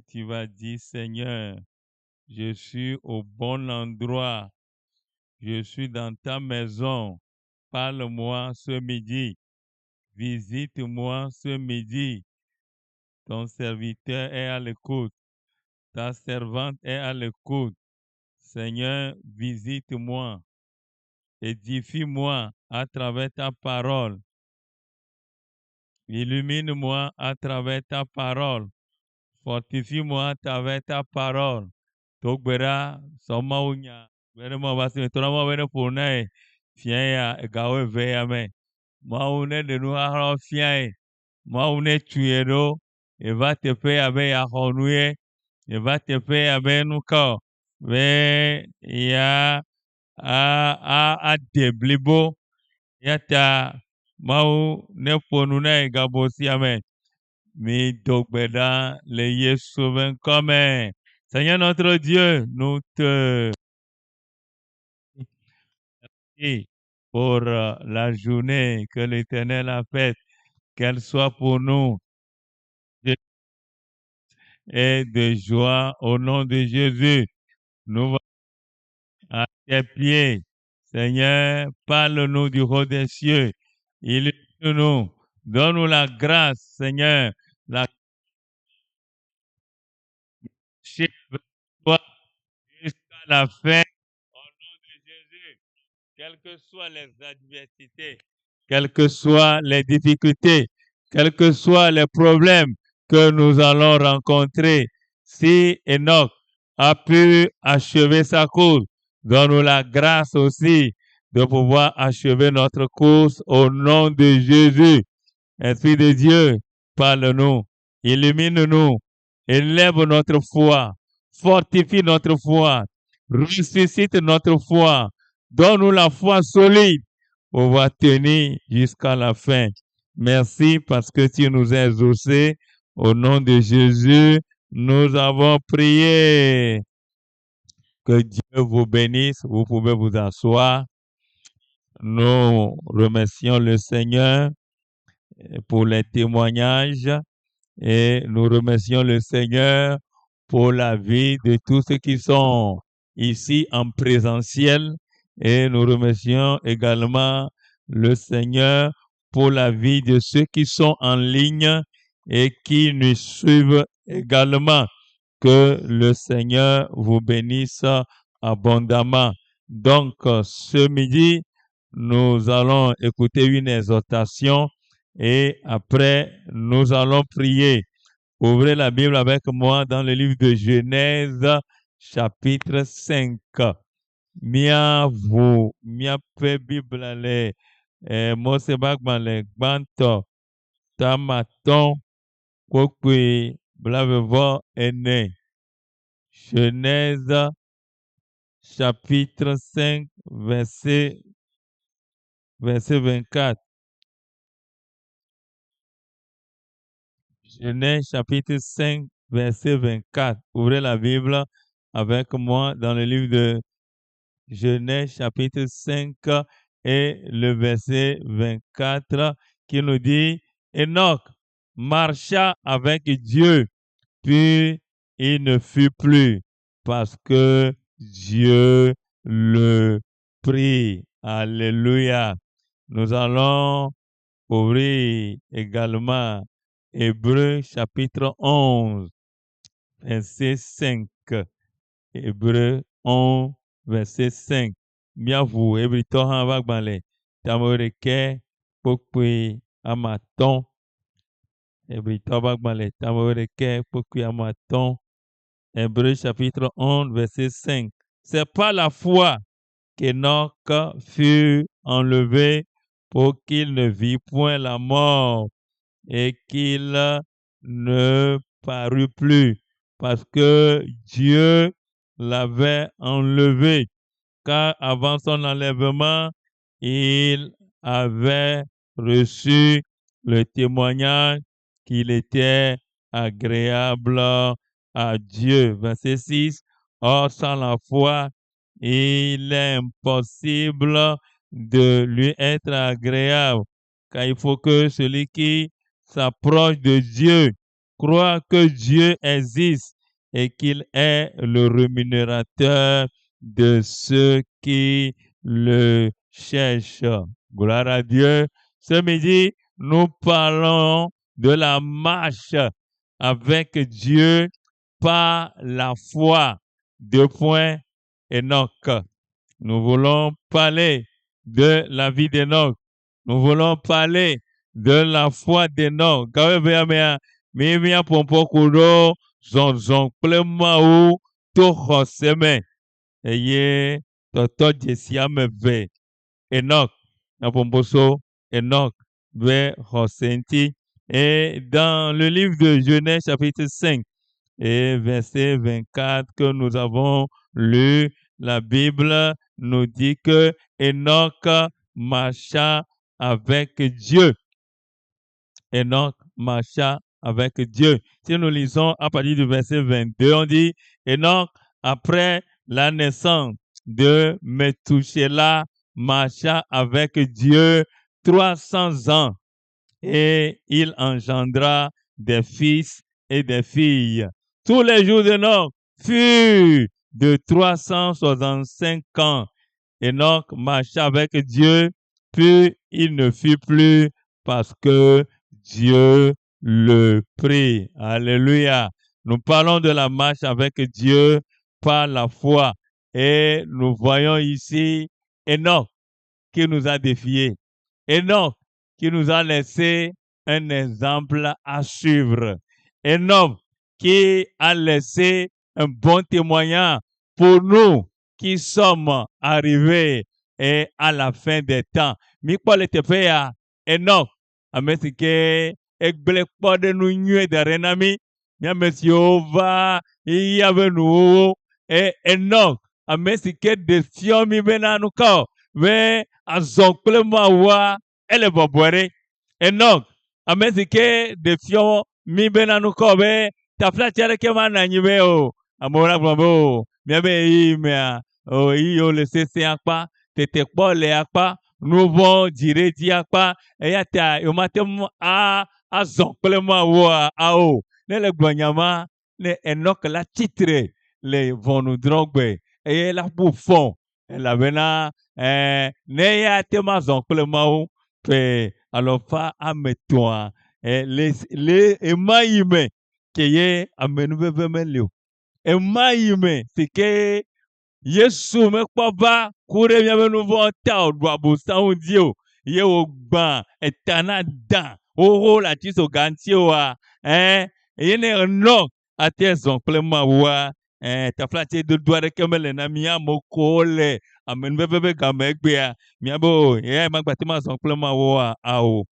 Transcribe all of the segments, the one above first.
tu vas dire, Seigneur, je suis au bon endroit, je suis dans ta maison. Parle-moi ce midi, visite-moi ce midi. Ton serviteur est à l'écoute, ta servante est à l'écoute. Seigneur, visite-moi, édifie-moi à travers ta parole. Illumine-moi à travers ta parole. Fortifie-moi à travers ta parole. Togbera, somaunya, veremo basi toramo vere pune, fiaya, gawe veyame. Maune de nous haro fiae, maune tuero, e va te pe abe ya honuye, e va te pe abe nuka, ve ya a deblibo, yata mau ne ponune gabosi ame. Mi dogbeda le Yesu comme. Seigneur notre Dieu, nous te remercions pour la journée que l'Éternel a faite, qu'elle soit pour nous et de joie au nom de Jésus. Nous allons à tes pieds. Seigneur, parle-nous du haut des cieux. Illumine-nous. Donne-nous la grâce, Seigneur, la chez toi jusqu'à la fin. Au nom de Jésus, quelles que soient les adversités, quelles que soient les difficultés, quels que soient les problèmes que nous allons rencontrer, si Enoch a pu achever sa course, donne-nous la grâce aussi de pouvoir achever notre course au nom de Jésus. Esprit de Dieu, parle-nous, illumine-nous, élève notre foi, fortifie notre foi, ressuscite notre foi, donne-nous la foi solide pour pouvoir tenir jusqu'à la fin. Merci parce que tu nous as exaucés. Au nom de Jésus, nous avons prié. Que Dieu vous bénisse. Vous pouvez vous asseoir. Nous remercions le Seigneur pour les témoignages et nous remercions le Seigneur pour la vie de tous ceux qui sont ici en présentiel et nous remercions également le Seigneur pour la vie de ceux qui sont en ligne et qui nous suivent également. Que le Seigneur vous bénisse abondamment. Donc, ce midi, nous allons écouter une exhortation et après, nous allons prier. Ouvrez la Bible avec moi dans le livre de Genèse, chapitre 5. Mia pe Bible le Mose bagman le gbanto tamaton kokwe blavevo ene. Genèse, chapitre 5, verset 24. Genèse chapitre 5, verset 24. Ouvrez la Bible avec moi dans le livre de Genèse chapitre 5 et le verset 24 qui nous dit Enoch marcha avec Dieu, puis il ne fut plus parce que Dieu le prit. Alléluia. Nous allons ouvrir également Hébreux chapitre 11, verset 5. Hébreux 11, verset 5. Miavu, Ebrito Havagbale, Tamoreke, Pokwe, Amaton. Ebrito Havagbale, Tamoreke, Pokwe, Amaton. Hébreux chapitre 11, verset 5. C'est pas la foi qu'Enoch fut enlevé pour qu'il ne vit point la mort et qu'il ne parut plus parce que Dieu l'avait enlevé. Car avant son enlèvement, il avait reçu le témoignage qu'il était agréable à Dieu. Verset 6. Or, sans la foi, il est impossible de lui être agréable, car il faut que celui qui s'approche de Dieu croit que Dieu existe et qu'il est le rémunérateur de ceux qui le cherchent. Gloire à Dieu. Ce midi, nous parlons de la marche avec Dieu par la foi. 2 points, Enoch. Nous voulons parler de la vie d'Enoch. Nous voulons parler de la foi d'Enoch. Mimia pompo kudo zonzon plema ou to khoseme. Eye toto jesia meve. Enoch. Na pomposo Enoch ve khosenti. Et dans le livre de Genèse chapitre 5 et verset 24 que nous avons lu, la Bible nous dit que Enoch marcha avec Dieu. Enoch marcha avec Dieu. Si nous lisons à partir du verset 22, on dit Enoch, après la naissance de Methushélah, marcha avec Dieu 300 ans et il engendra des fils et des filles. Tous les jours d'Enoch furent de 365 ans. Enoch marcha avec Dieu, puis il ne fut plus parce que Dieu le prit. Alléluia. Nous parlons de la marche avec Dieu par la foi. Et nous voyons ici Enoch qui nous a défiés. Enoch qui nous a laissé un exemple à suivre. Enoch qui a laissé un bon témoignage pour nous qui sommes arrivés et à la fin des temps. Mikpol etefea Enoch amesike egble kpode nu nyue darenami miamesio va iyavenu e Enoch amesike desio mi benanu ka ve azokple mawa ele bobore Enoch amesike desio mi benanu ka ve tafla chere ke mananyi be o amora gbombo miabe imea o iyo le sese akpa tete kpɔ le akpa nuvɔ dzire dzi akpa eya ta yomate mu azɔ kple mawoa ao ne le gbɔnyama ne Enoch la tsitre le ʋɔnudrɔ̃gbe eye la ƒu fɔ elabena ne ya te ma zɔ kple mawo ƒe alɔfa ame etɔ̃a le ema yi me ke ye amenuveve meli o. Ema yi me si ke Yesu mekpɔ va ku ɖe míaƒe nu vɔ̃ ta o ɖu abosam dzi o ye wògbã eta na dã xoxo le atisoga ŋuti oa eye ne Enoch ate zɔ kple Mawua taflatse dodo aɖeke mele na mí amewo ko le amenuveve ƒe game egbea míabe o eya magbate ma zɔ kple Mawua ao.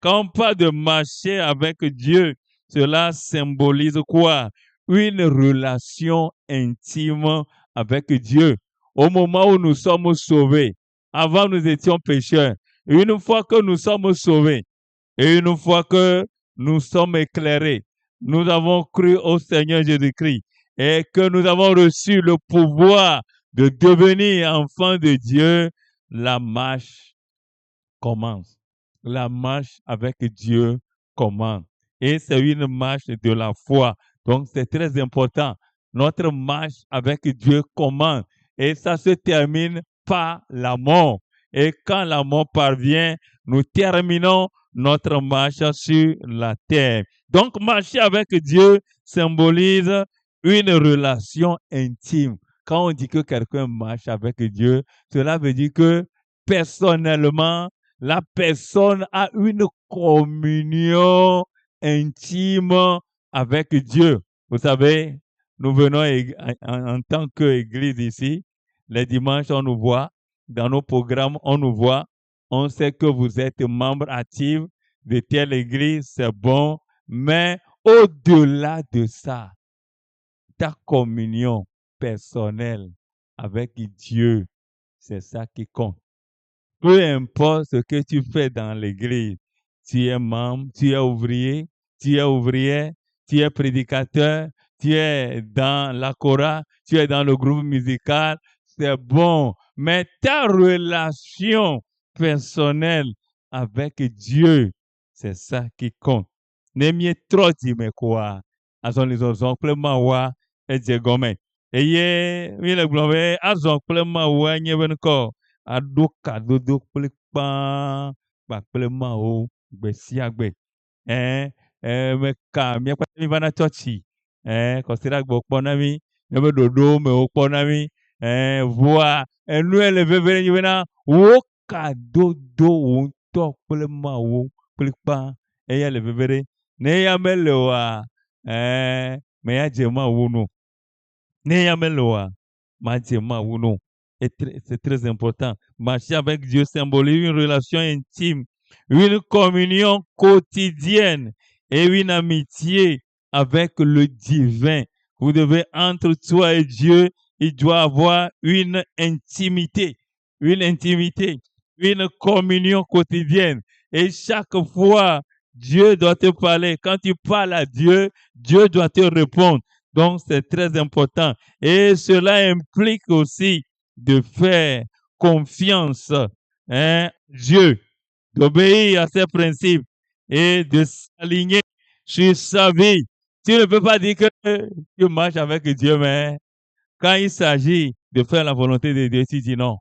Quand on parle de marcher avec Dieu, cela symbolise quoi? Une relation intime avec Dieu. Au moment où nous sommes sauvés, avant nous étions pécheurs, une fois que nous sommes sauvés, et une fois que nous sommes éclairés, nous avons cru au Seigneur Jésus-Christ et que nous avons reçu le pouvoir de devenir enfants de Dieu, la marche commence. La marche avec Dieu commence. Et c'est une marche de la foi. Donc c'est très important. Notre marche avec Dieu commence et ça se termine par la mort. Et quand la mort parvient, nous terminons notre marche sur la terre. Donc marcher avec Dieu symbolise une relation intime. Quand on dit que quelqu'un marche avec Dieu, cela veut dire que personnellement, la personne a une communion intime avec Dieu. Vous savez, nous venons en tant qu'église ici, les dimanches on nous voit, dans nos programmes on nous voit, on sait que vous êtes membre actif de telle église, c'est bon, mais au-delà de ça, ta communion personnelle avec Dieu, c'est ça qui compte. Peu importe ce que tu fais dans l'église, tu es membre, tu es ouvrier, tu es ouvrière, tu es prédicateur, tu es dans la chorale, tu es dans le groupe musical, c'est bon. Mais ta relation personnelle avec Dieu, c'est ça qui compte. N'aimiez trop dire quoi. azɔli zɔzɔm kple Mawua edze gɔme. Eye mi le gblɔm be azɔ kple Mawua nye be nukɔ aɖo kadodo kple kpã kpakple Mawu gbe sia gbe. Meka míakpɔ mi va na tsɔtsi. Kɔsiɖa gbɔ kpɔ na mi. Míaƒe ɖoɖo me wokpɔ na mi. Vɔa enu le veve nye bena wo kadodo wo ŋutɔ kple Mawu kple kpã. Eya le veve ɖe. Ne ya mele oa, me ya dze Mawu no. Ne ya mele oa, ma dze Mawu no. C'est très important. Marcher avec Dieu symbolise une relation intime, une communion quotidienne et une amitié avec le divin. Vous devez, entre toi et Dieu, il doit avoir une intimité, une communion quotidienne. Et chaque fois, Dieu doit te parler. Quand tu parles à Dieu, Dieu doit te répondre. Donc, c'est très important. Et cela implique aussi de faire confiance à Dieu, d'obéir à ses principes et de s'aligner sur sa vie. Tu ne peux pas dire que tu marches avec Dieu, mais quand il s'agit de faire la volonté de Dieu, tu dis non.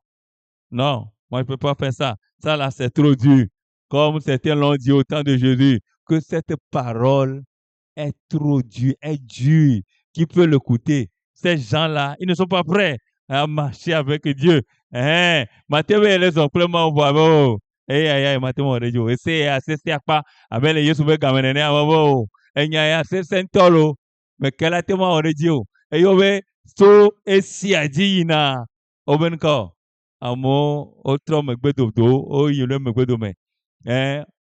Non, moi je ne peux pas faire ça. Ça là, c'est trop dur. Comme certains l'ont dit au temps de Jésus, que cette parole est trop dure, est dure. Qui peut l'écouter? Ces gens-là, ils ne sont pas prêts à marcher avec Dieu. Matthieu, les compléments, bravo. Matthieu, radio. Et c'est assez pas avec les yeux souvent comme un bravo. Et il y a assez sentolo. Mais quel a été mon radio? Et yo ve so et si a dit na obenko. Amo autre me gbedo do o yule me gbedo me.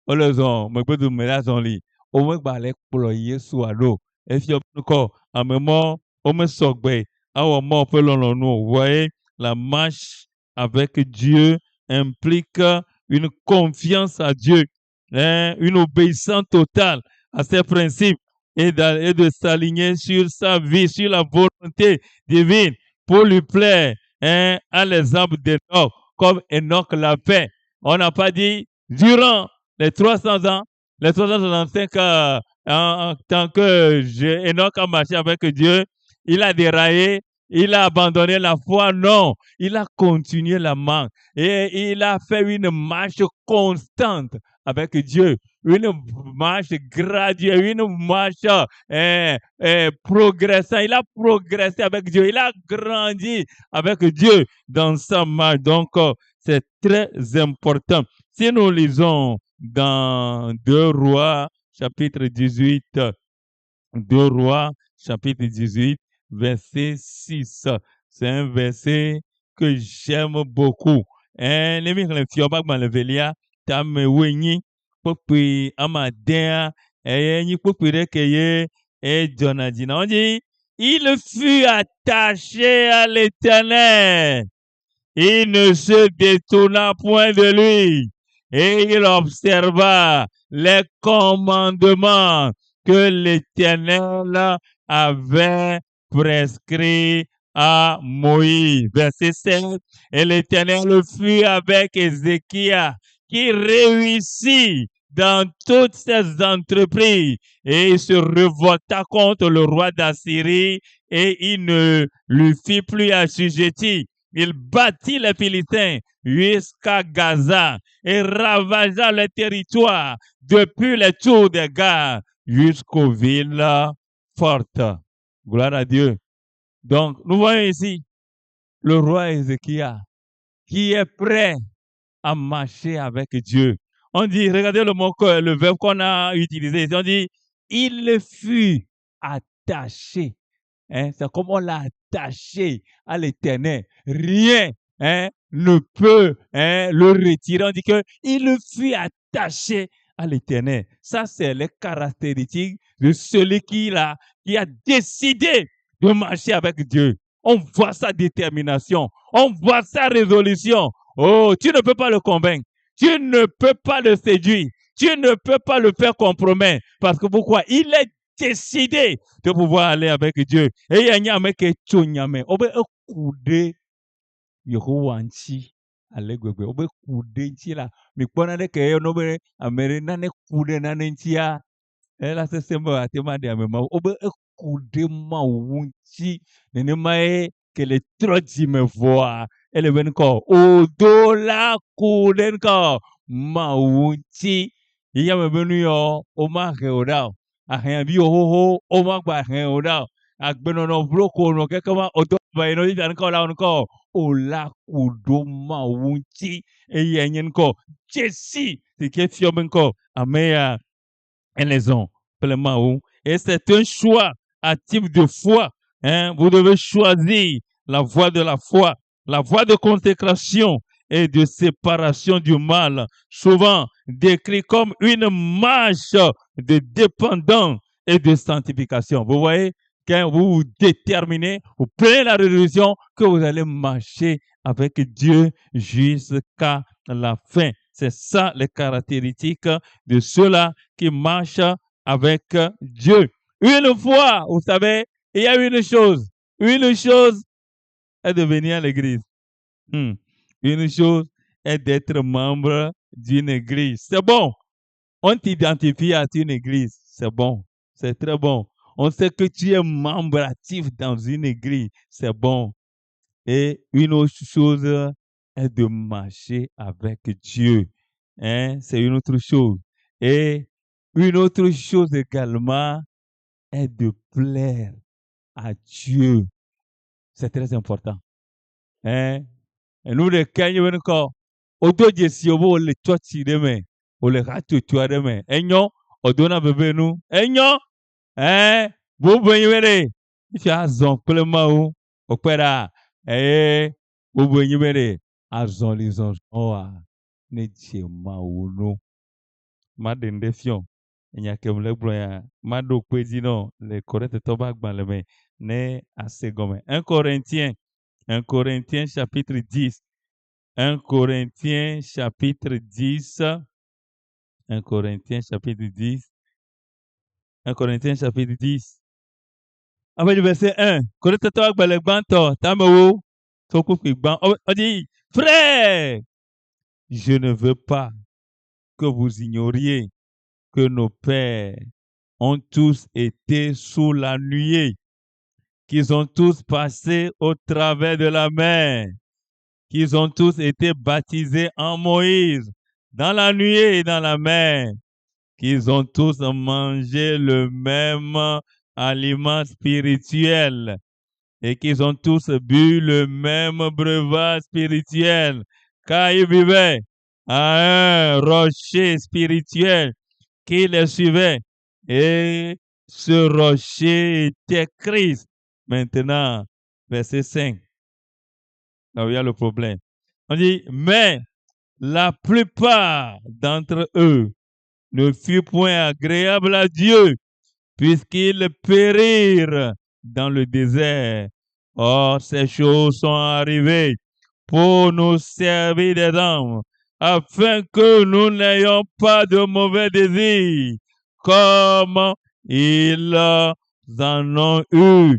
O le zon me gbedo me la zon li. O me gba le kplo Yesu alo. Et si obenko amemo o me sogbe. Awo mo pe lon nous. Vous voyez, la marche avec Dieu implique une confiance à Dieu, une obéissance totale à ses principes et de s'aligner sur sa vie, sur la volonté divine pour lui plaire, à l'exemple d'Enoch, comme Enoch l'a fait. On n'a pas dit durant les 300 ans, les 365 ans, en tant que Enoch a marché avec Dieu, il a déraillé, il a abandonné la foi. Non, il a continué la marche et il a fait une marche constante avec Dieu, une marche graduelle, une marche progressante. Il a progressé avec Dieu, il a grandi avec Dieu dans sa marche. Donc, c'est très important. Si nous lisons dans 2 Rois, chapitre 18, 2 Rois, chapitre 18, verset 6. C'est un verset que j'aime beaucoup. On dit, il fut attaché à l'Éternel. Il ne se détourna point de lui et il observa les commandements que l'Éternel avait prescrits à Moïse. Verset 7. Et l'Éternel fut avec Ézéchias qui réussit dans toutes ses entreprises et il se révolta contre le roi d'Assyrie et il ne lui fit plus assujetti. Il battit les Philistins jusqu'à Gaza et ravagea le territoire depuis les tours des gares jusqu'aux villes fortes. Gloire à Dieu. Donc, nous voyons ici le roi Ézéchias qui est prêt à marcher avec Dieu. On dit, regardez le verbe qu'on a utilisé ici, on dit, il fut attaché. C'est comme on l'a attaché à l'Éternel. Rien ne peut le retirer. On dit qu'il fut attaché à l'Éternel. Ça, c'est les caractéristiques de celui qui a décidé de marcher avec Dieu. On voit sa détermination. On voit sa résolution. Oh, tu ne peux pas le convaincre. Tu ne peux pas le séduire. Tu ne peux pas le faire compromettre. Parce que pourquoi? Il est décidé de pouvoir aller avec Dieu. Et il y a un mec qui est tchonyame. On peut écouter Yehowanchi. Allez, on peut écouter là. Mais pendant que on peut américain écouter nanentia. Et là c'est simple à te demander à même. On peut kudema wunti nenemae kele troji me voa ele benko odola kudenko ma wunti iya me benu yo o ma he oda ahen bi ohoho o ma gba hen oda agbenono broko no kekema odo ba ino bi anko la onko ola kudoma wunti eye nyenko Jesse c'est que fiobenko ameya enlezon pleinement. Et c'est un choix actif de foi. Hein? Vous devez choisir la voie de la foi, la voie de consécration et de séparation du mal, souvent décrit comme une marche de dépendance et de sanctification. Vous voyez, quand vous vous déterminez, vous prenez la résolution que vous allez marcher avec Dieu jusqu'à la fin. C'est ça les caractéristiques de ceux-là qui marchent avec Dieu. Une fois, vous savez, il y a une chose est de venir à l'église. Une chose est d'être membre d'une église. C'est bon. On t'identifie à une église. C'est bon. C'est très bon. On sait que tu es membre actif dans une église. C'est bon. Et une autre chose est de marcher avec Dieu. Hein? C'est une autre chose. Et une autre chose également est de plaire à Dieu. C'est très important. Hein? Et nous, les Kenyans, encore, auto jesi obo le chochi deme, o le rato chua deme. Enyo, odona bebe nous. Enyo, bo benyere. If you azon plema ou, opera, bo benyere, azon lizon, ne chema ou no. Madden defiant. Il y a comme le blanc, Mado Pédino, le Corinthiens Tobac Balme, né à Ségomé. 1 Corinthiens chapitre 10. 1 Corinthiens chapitre 10. 1 Corinthiens chapitre 10. 1 Corinthiens chapitre 10. Avec le verset 1. Corinthiens Tobac Balme, Tamao, on dit, frère, je ne veux pas que vous ignoriez que nos pères ont tous été sous la nuée, qu'ils ont tous passé au travers de la mer, qu'ils ont tous été baptisés en Moïse, dans la nuée et dans la mer, qu'ils ont tous mangé le même aliment spirituel et qu'ils ont tous bu le même breuvage spirituel, car ils vivaient à un rocher spirituel qui les suivait. Et ce rocher était Christ. Maintenant, verset 5. Là où il y a le problème. On dit, mais la plupart d'entre eux ne furent point agréables à Dieu, puisqu'ils périrent dans le désert. Or, ces choses sont arrivées pour nous servir des âmes, afin que nous n'ayons pas de mauvais désirs, comme ils en ont eu.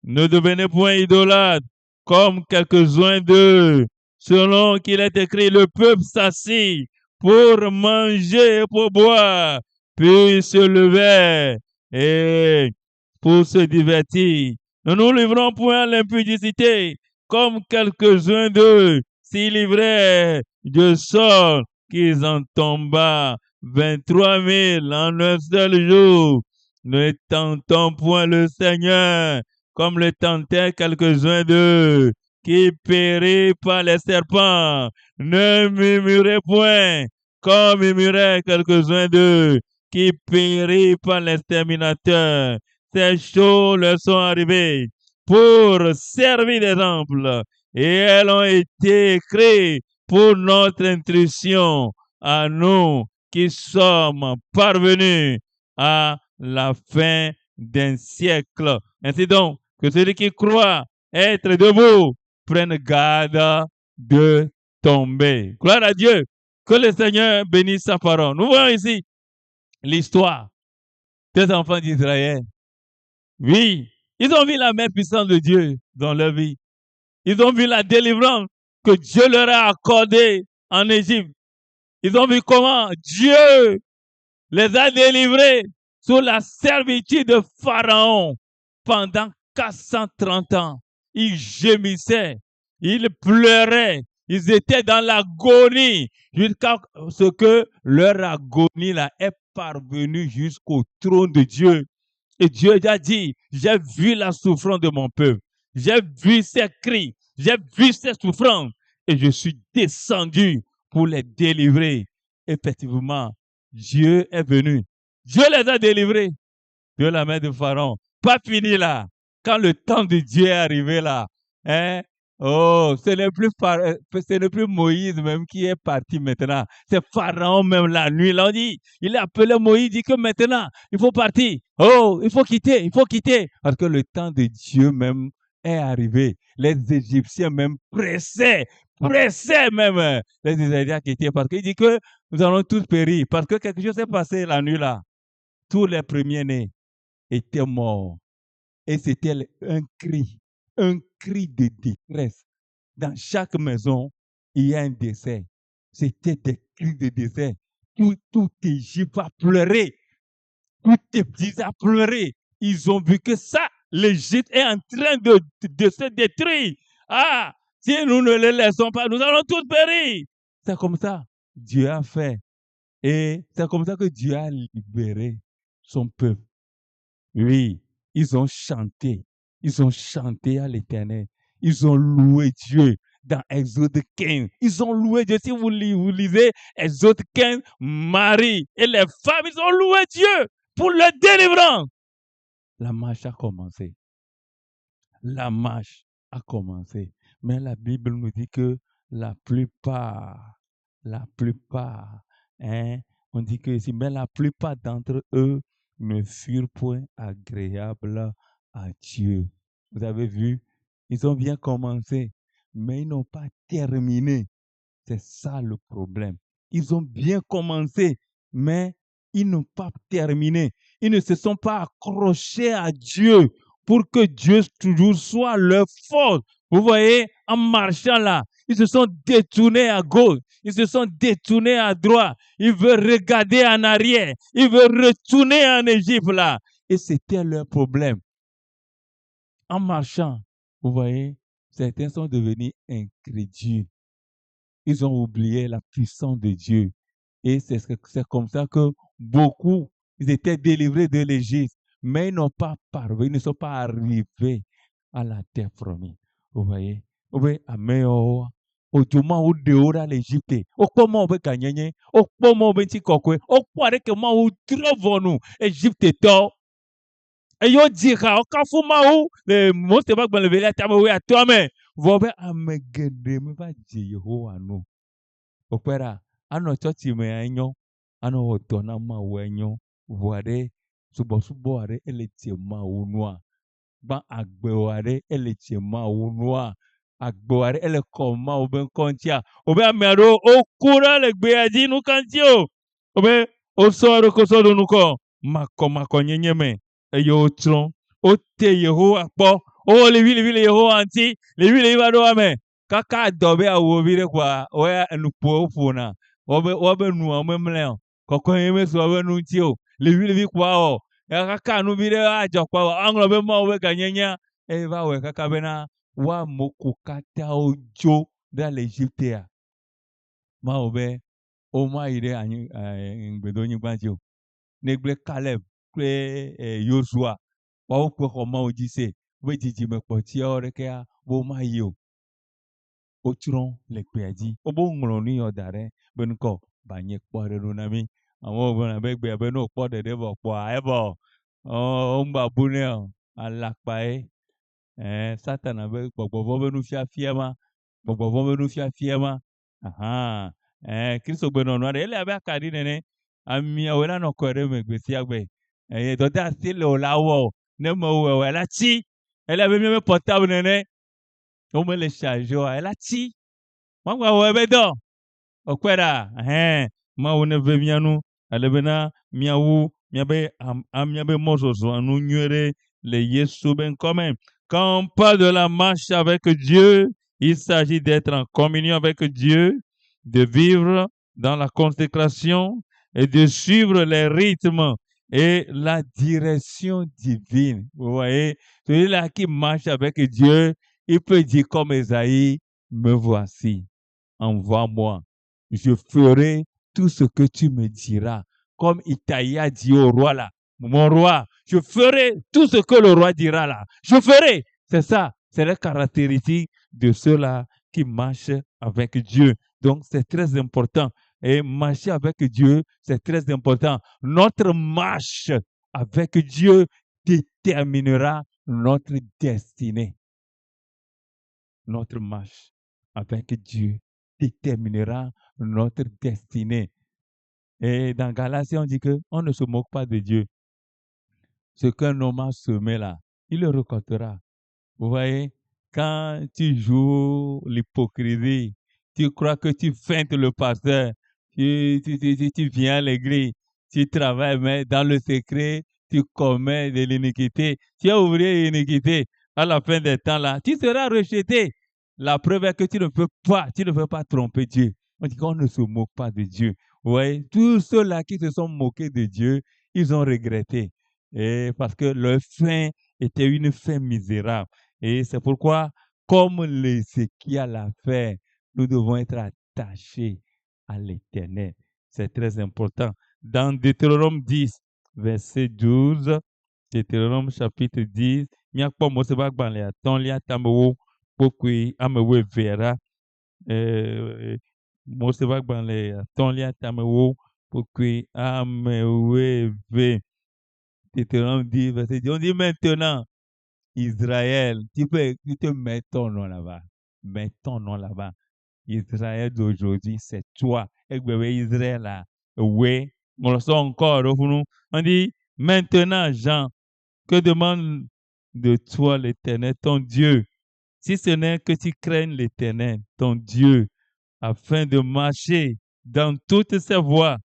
Ne devenez point idolâtres, comme quelques-uns d'eux, selon qu'il est écrit, le peuple s'assit pour manger et pour boire, puis se lever et pour se divertir. Ne nous livrons point à l'impudicité, comme quelques-uns d'eux s'y livraient, de sorte qu'ils en tombent 23 000 en un seul jour. Ne tentons point le Seigneur, comme le tentaient quelques-uns d'eux, qui périt par les serpents. Ne murmurez point, comme murmuraient quelques-uns d'eux, qui périt par l'exterminateur. Ces choses leur sont arrivées pour servir d'exemple, et elles ont été écrites pour notre instruction à nous qui sommes parvenus à la fin d'un siècle. Ainsi donc, que celui qui croit être debout prenne garde de tomber. Gloire à Dieu. Que le Seigneur bénisse sa parole. Nous voyons ici l'histoire des enfants d'Israël. Oui, ils ont vu la main puissante de Dieu dans leur vie. Ils ont vu la délivrance que Dieu leur a accordée en Égypte. Ils ont vu comment Dieu les a délivrés sous la servitude de Pharaon. pendant 430 ans. Ils gémissaient, ils pleuraient, ils étaient dans l'agonie jusqu'à ce que leur agonie là est parvenue jusqu'au trône de Dieu. Et Dieu a dit, j'ai vu la souffrance de mon peuple, j'ai vu ses cris, j'ai vu ses souffrances et je suis descendu pour les délivrer. Effectivement, Dieu est venu. Dieu les a délivrés de la main de Pharaon. Pas fini là. Quand le temps de Dieu est arrivé là, hein, oh, ce n'est plus Moïse même qui est parti maintenant. C'est Pharaon même la nuit. Là, on dit, il a appelé Moïse, il dit que maintenant, il faut partir. Oh, il faut quitter. Parce que le temps de Dieu même est arrivé. Les Égyptiens même pressaient même les Israéliens qui étaient. Parce qu'il dit que nous allons tous périr. Parce que quelque chose s'est passé la nuit là. Tous les premiers-nés étaient morts. Et c'était un cri de détresse. Dans chaque maison, il y a un décès. C'était des cris de décès. Tout Égypte a pleuré. Tout Égypte a pleuré. Ils ont vu que ça, l'Égypte est en train de se détruire. Ah, si nous ne les laissons pas, nous allons tous périr. C'est comme ça Dieu a fait. Et c'est comme ça que Dieu a libéré son peuple. Oui, ils ont chanté à l'Éternel. Ils ont loué Dieu dans Exode 15. Ils ont loué Dieu. Si vous lisez Exode 15, Marie et les femmes, ils ont loué Dieu pour le délivrance. La marche a commencé. Mais la Bible nous dit que la plupart, hein, on dit que ici, mais la plupart d'entre eux ne furent point agréables à Dieu. Vous avez vu, ils ont bien commencé, mais ils n'ont pas terminé. C'est ça le problème. Ils ont bien commencé, mais ils n'ont pas terminé. Ils ne se sont pas accrochés à Dieu pour que Dieu toujours soit leur force. Vous voyez, en marchant là, ils se sont détournés à gauche, ils se sont détournés à droite. Ils veulent regarder en arrière, ils veulent retourner en Égypte là. Et c'était leur problème. En marchant, vous voyez, certains sont devenus incrédules. Ils ont oublié la puissance de Dieu. Et c'est comme ça que beaucoup, ils étaient délivrés de l'Égypte, mais ils n'ont pas parvenu, ils ne sont pas arrivés à la terre promise. Vous voyez? Oui, amen. Ojuma ou deora l'Égypte. Okpoma obe kanyenye. Okpoma obe ntikokwe. Okpare ke ma ou trovonu. Égypte to. Et yo dira okafuma ou le monte bak ban levele atame we atome. Vobe amegede me va di Yehowa no. Okpera ano church me anyo. Ano otona ma wenyo. Voade subo are eleti ma unwa. Ba agbeware eleti ma unwa. Agbeware ele koma oben kontia. Obe amiaro okura le gbeaji nu kantio. Obe osoro kosodo nuko. Mako nyenyeme. Eyo tron. Ote Yehowa po. O le vile Yehowa anti. Le vile ibado ame. Kaka dobe awo vile kwa. Oya nupo funa. Obe nuwa memleo. Koko yeme so obe nuntio. Le vile kwa o. Kaka nu vile ajo kwa. Anglo be ma obe kanyenya. Eva we kaka bena. Wa moko kata ojo dans l'Égypte. Ma obe. Oma ide anyi ngbedo nyi banjo. Negble Caleb. Joshua wa okwe koma ojise we jiji me poti ore ke a bo ma yo otron le peaji obo nro ni odare benko banye pore runami àwọn obìnrin abegbe abe no po dede bo po ebo o ngba bune alapa Satan abe gbogbo be nu fiafia ma aha Kristo gbe no no ele abe akadi nene ami awela no ko re me gbesi agbe dɔda si le o la wɔ ne me wɔ la tsi ele be mi portable nene o me le charge o ela tsi ma gba wɔ be dɔ o kpe da ma wo ne ve mianu ale be na miawu miabe miabe mɔzɔzɔ anu nyuere le Yesu ben quand même quand on parle de la marche avec Dieu il s'agit d'être en communion avec Dieu de vivre dans la consécration et de suivre les rythmes et la direction divine. Vous voyez, celui-là qui marche avec Dieu, il peut dire comme Esaïe, me voici, envoie-moi. Je ferai tout ce que tu me diras. Comme Itaïa a dit au roi là, mon roi, je ferai tout ce que le roi dira là. Je ferai. C'est ça, c'est la caractéristique de ceux-là qui marchent avec Dieu. Donc, c'est très important. Et marcher avec Dieu, c'est très important. Notre marche avec Dieu déterminera notre destinée. Notre marche avec Dieu déterminera notre destinée. Et dans Galatiens, on dit qu'on ne se moque pas de Dieu. Ce qu'un homme a semé là, il le récoltera. Vous voyez, quand tu joues l'hypocrisie, tu crois que tu feintes le pasteur, tu viens à l'église, tu travailles, mais dans le secret, tu commets de l'iniquité. Tu as oublié l'iniquité. À la fin des temps, là, tu seras rejeté. La preuve est que tu ne peux pas tromper Dieu. On dit qu'on ne se moque pas de Dieu. Vous voyez, tous ceux-là qui se sont moqués de Dieu, ils ont regretté. Et parce que leur fin était une fin misérable. Et c'est pourquoi, comme l'Ézéchiel l'a fait, nous devons être attachés à l'Éternel. C'est très important. Dans Deutéronome 10, verset 12, Deutéronome chapitre 10, nyakpo moseba gbanle atonlia tamewo pokui amewe vera moseba gbanle atonlia tamewo pokui amewe ve. Deutéronome 10, verset 10. On dit maintenant, Israël, tu te mets ton nom là-bas. Mets ton nom là-bas. Israël d'aujourd'hui, c'est toi. Et Israël là, oui, on le sent encore. On dit, maintenant, Jean, que demande de toi l'Éternel, ton Dieu, si ce n'est que tu craignes l'Éternel, ton Dieu, afin de marcher dans toutes ses voies,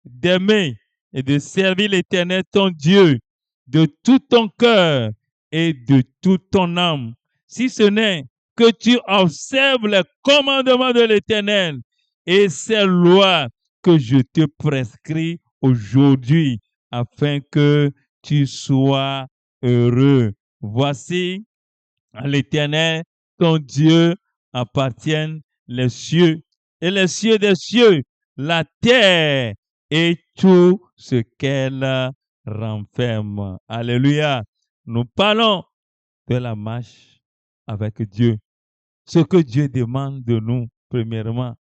d'aimer et de servir l'Éternel, ton Dieu, de tout ton cœur et de toute ton âme. Si ce n'est que tu observes les commandements de l'Éternel et ses lois que je te prescris aujourd'hui, afin que tu sois heureux. Voici, à l'Éternel, ton Dieu, appartiennent les cieux et les cieux des cieux, la terre et tout ce qu'elle renferme. Alléluia. Nous parlons de la marche avec Dieu. Ce que Dieu demande de nous, premièrement,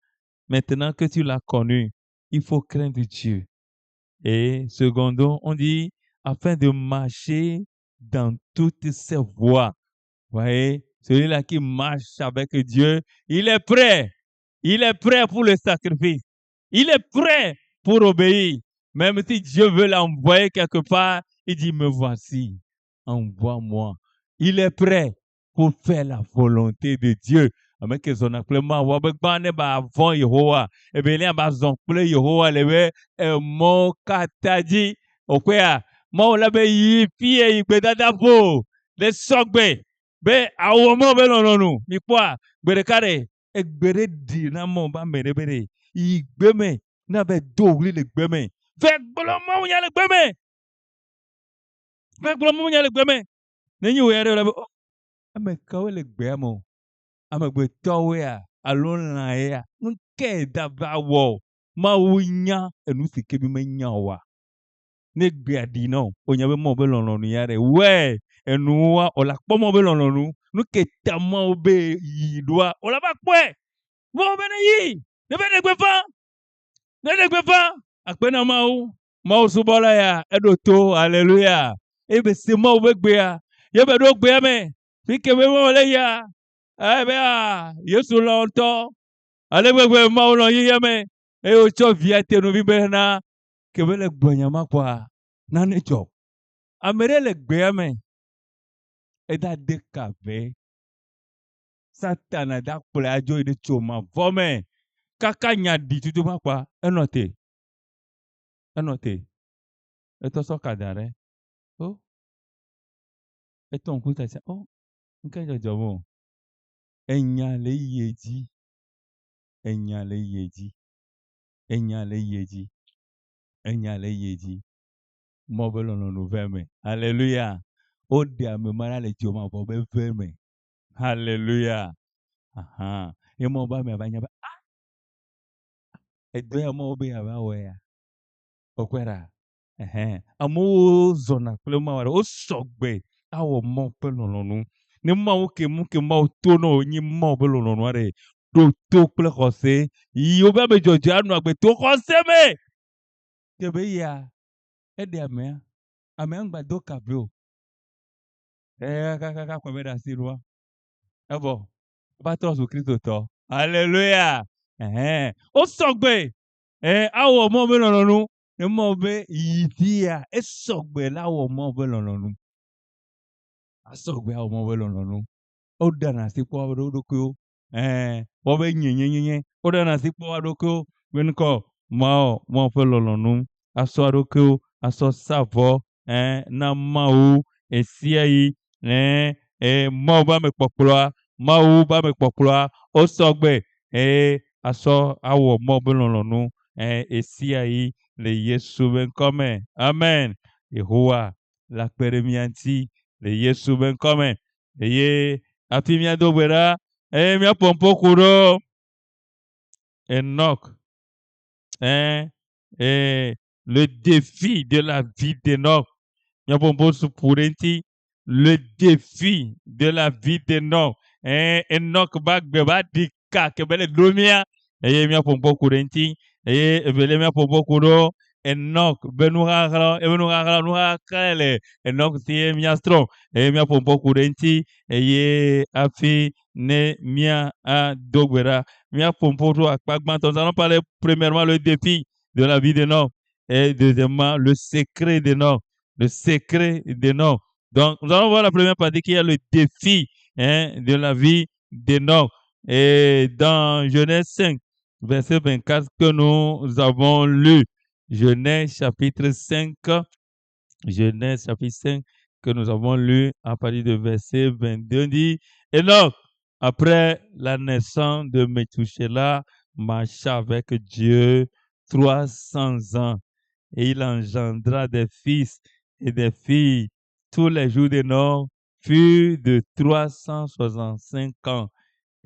maintenant que tu l'as connu, il faut craindre Dieu. Et secondo, on dit, afin de marcher dans toutes ses voies. Vous voyez, celui-là qui marche avec Dieu, il est prêt. Il est prêt pour le sacrifice. Il est prêt pour obéir. Même si Dieu veut l'envoyer quelque part, il dit, me voici, envoie-moi. Il est prêt pour faire la volonté de Dieu. Avec son acclamation, on va pas avant Yehowa. Et bien, il va zonkle Yehowa, lewe, mon katadi. Okwea, mon labe yi fie yi bedada po. Les sogbe. Be awomo be lononu. Mi kwa, berekare, egbere di na mo ba merebere. Igbeme, na be dogli le gbeme. Fek bolomo nya le gbeme. Fek bolomo nya le gbeme. Nenyi we yare labe, ame kawe le gbemo. Ame gbe towe a, alona ya. Nke da ba wo. Ma unya, enu sike bi me nya wa. Ne gbe adino, onya be mo be lononu yare. We, enu wa, ola kpomo be lononu. Nu ke tamo be yidwa. Ola ba kwe. Wo be ne yi. Ne be ne gbe fa. Ne gbe fa. Akpe na mau. Mau subola ya. Edo to. Hallelujah. Ebe se mau be gbe ya. Yebe do gbe ya me. Fike be mo le ya. Ebe a. Yesu lonto. Ale gbe mau lo yi ya me. E o cho via tenu bi be na. Kebe le gbonya ma kwa. Na ne job. Amere le gbe ya me. Eda de kave. Satana da kple ajo ide choma vome. Kaka nya di tutu ma kwa. Enote. Enote. Eto so kadare. Oh. Eto nkuta se. Oh. Nke jojo mo. Enya le yeji. Enya le yeji. Enya le yeji. Enya le yeji. mo be lɔlɔ̃nu ve me. Hallelujah. O de ame ma ɖa le tso ma vɔ be ve me. Hallelujah. Ye mo ba me ava nya be edo ya mo be ava wɔ ya. Okwera. Amewo zɔna kple ma wa o sɔgbe awɔ mɔ ƒe lɔlɔ̃nu. Ne mawo ke mu ke mawo to no nyi mɔ be lɔlɔ̃nu aɖe. Ɖo to kple xɔse. Yi wo be ame dzɔdzɔe anɔ agbe to xɔse me. Ke be ya eɖe amea. Amea ŋgba do kabe o. Kaka kpɔ be ɖe asi ɖoa. Evɔ. Va trɔ zu Kristo tɔ. Hallelujah. O sɔgbe. Awɔ mɔ be lɔlɔ̃nu. Ne mɔ be yi dia esɔgbe la wɔ mɔ be lɔlɔ̃nu. Asɔgbe awɔ mɔ be lɔlɔ̃nu. O dana asi kpɔ wo ɖokuiwo. Wo be nye. O dana asi kpɔ wo ɖokuiwo. Be nkɔ mɔ ƒe lɔlɔ̃nu. Asɔ ɖokuiwo. Asɔ sa vɔ. Na Mawu esia yi. Mawu be ame kpɔkplɔa. Mawu be ame kpɔkplɔa. O sɔgbe. Asɔ awɔ mɔ be lɔlɔ̃nu. Esia yi le Yesu be ŋkɔ me. Amen. Yehowa la kpe ɖe mía ŋuti le Yesu be ŋkɔ me. Eye hafi míado gbe ɖa. Mía pɔmpɔ ku ɖo. Enoch. Le défi de la vie d'Enoch. Mía pɔmpɔ su ƒo ɖe ŋuti. Le défi de la vie d'Enoch. Enoch ba gbe ba ɖi ka ke be le ɖo mía. Eye mía pɔmpɔ ku ɖe ŋuti. Eye evele mía pɔmpɔ ku ɖo. Enoch be nuxaxlã le Enoch si ye mía strɔ. Eye mía pɔmpɔ ku ɖe ŋuti. Eye hafi ne mía do gbe ɖa. Mía pɔmpɔ ɖo akpa gbãtɔ. Nous allons parler premièrement le défi de la vie d'Enoch. Et deuxièmement le secret d'Enoch. Le secret d'Enoch. Donc nous allons voir la première partie qui est le défi de la vie d'Enoch. Et dans Genèse 5, verset 24 que nous avons lu. Genèse chapitre 5. Genèse chapitre 5 que nous avons lu à partir de verset 22 dit Enoch, après la naissance de Methushélah, marcha avec Dieu 300 ans et il engendra des fils et des filles. Tous les jours d'Enoch furent de 365 ans.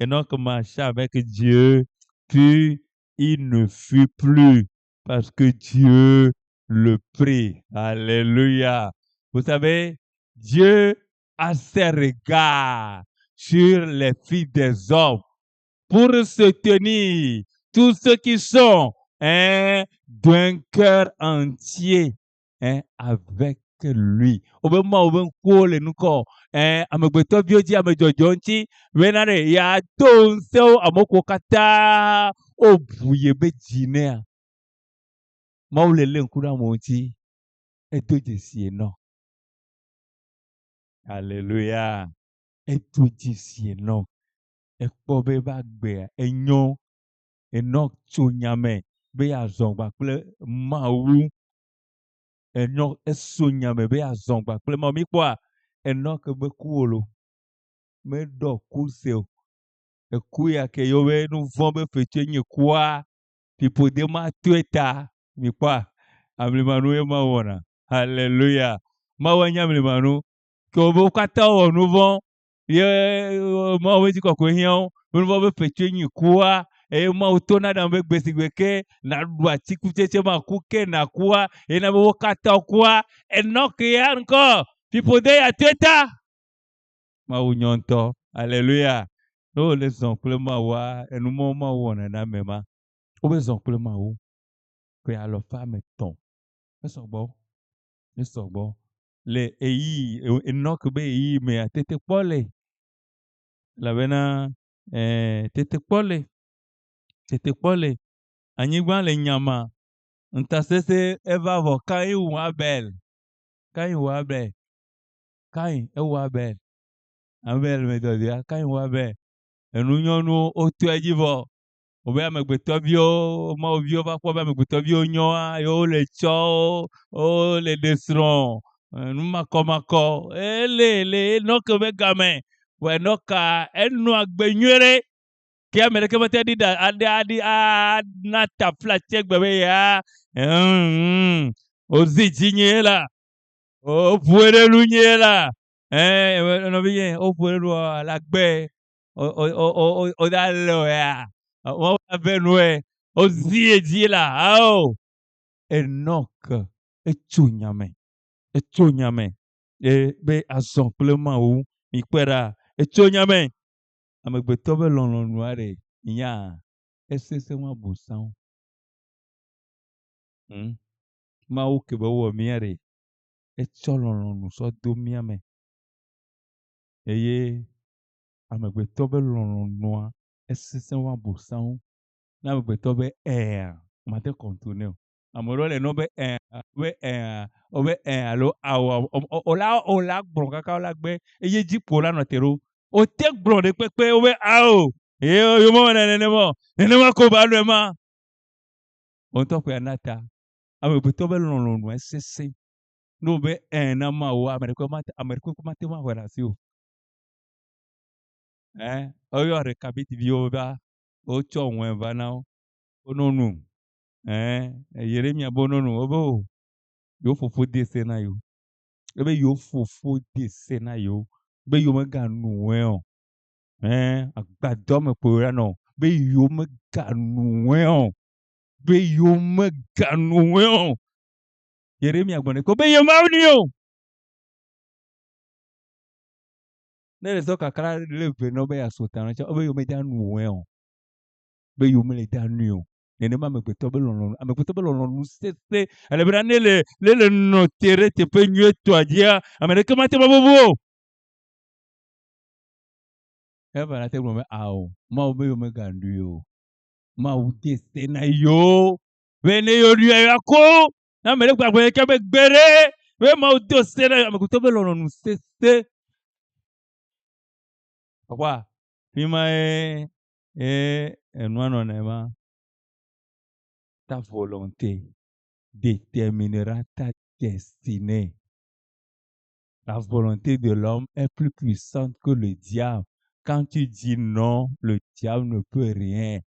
Enoch marcha avec Dieu, puis il ne fut plus parce que Dieu le prit. Alléluia. Vous savez, Dieu a ses regards sur les filles des hommes pour se tenir tous ceux qui sont d'un cœur entier avec lui. Au moment où on le nous amegbeto biodzi amedzɔdzɔ ŋuti wena ɖe ya to ŋusẽwo amoko katã o buye be dzinea. Mawu le lé ŋku ɖe amewo ŋuti. Edo dzesi Enoch. Alléluia. Edo dzesi Enoch. Ekpɔ be eva gbea enyo. Enoch tso nyame be yeazɔ gba kple Mawu. Enoch eso nyame be yeazɔ gba kple Mawu. Mi kpɔa Enoch be kuwolo. Meɖɔ kuse o. Eku ya ke yɔ be nu vɔ̃ be fetsoe nye kua. Fiƒode ma toe ta. Mi kpɔa amlimanu ye ma wɔna. Hallelujah. Mawu nye amlimanu. Ke wo katã wɔ nu vɔ̃. Ye Mawu be ŋutikɔkɔe hiã wo. Nu vɔ̃ be fetsoe nye kua. Eye Mawu to na ɖe be gbe si gbe ke na ɖu atikutsetse ma ku ke na kua. Eye na be wo katã kua. Enoch ya ŋkɔ. Fiƒode ya toe ta. Mawu nyɔ ŋutɔ. Alléluia. Ne wole zɔ kple Mawua, enumɔ Mawu wɔna na ame ma. Wobe zɔ kple Mawu. Ƒe 103. Esɔgbɔ. Esɔgbɔ. Le eyi Enoch be eyi mea tete kpɔ le. Elabena tete kpɔ le. Tete kpɔ le. Anyigba le nyama. Ntasese eva vɔ Kain wu Abel. Kain wu Abel. Kain ewu Abel. Abel me dɔdɔa Kain wu Abel. Enunyɔnu o to edzi vɔ. O be amegbetɔviwo, Mawuviwo va kpɔ be amegbetɔviwo nyɔa, yewo le tsɔ, o le ɖe srɔ̃, nu makɔmakɔ. Le Enoch be game. Vɔ Enoch enu agbe nyuie ɖe. Ke ame ɖeke mete ɖi na ta flatse gbe be ya. Ozijinyela. O puerelu nyela. No bien, o puerelu la gbe. O dalo ya. O benwe. O ziejila. Ao. Enoch. Echunyame. Echunyame. Be azonklement ou. Ikwera. Echunyame. Amegbeto be lɔlɔ̃nu aɖe nya esese ŋu abosãwo. Mawu ke be wɔ mía ɖe etsɔ lɔlɔ̃nu sɔ do mía me eye amegbetɔ be lɔlɔ̃nua esese ŋu abosãwo. Ne amegbetɔ be mate kɔntone o. Ame ɖewo le nɔ be alo awɔ ola gblɔ kaka wola gbe eye dziƒo la nɔ te ɖo. O te gblɔ ɖe kpekpe wo be ao. Yo mo nenema ko ba lo ma. On ŋutɔ ƒe anata. Amegbetɔ be lɔlɔ̃nu esese. No be na ma wo ame ɖeke mate ma hɔ ɖe asi o. Oyɔ ɖekabitiviwo va wotsɔ wɔe va na wo. Wono nu. Yeremia bo no nu wo be o. Yo fofo de se na yo. Ebe yo fofo de se na yo. Be yo me ga nu wɔe o. Agbadɔ me kpo ya no. Be yo me ga nu wɔe o. Be yo me ga nu wɔe o. Yeremia gbɔne ko be yo ma ni o. Ne le zɔ kakra le ve no be ya sota no cha be yo me da nu wɔe o. Be yo me le da nu o. Nenema amegbetɔ be lɔlɔ̃nu sese. Ale be ne le no tere teƒe nyuietɔa dzia ame ɖeke mate ma bobo o. Eva na te gblɔ be ao, Mawu be yo me ga nui o. Mawu de se na yo. Be ne yo nui ya ko. Na me ɖe gbagbe ke be gbere. Be Mawu de se na yo. Amegbetɔ be lɔlɔ̃nu sese. Papa, fima enua nɔ nema. Ta volonté déterminera ta destinée. La volonté de l'homme est plus puissante que le diable. Quand tu dis non, le diable ne peut rien.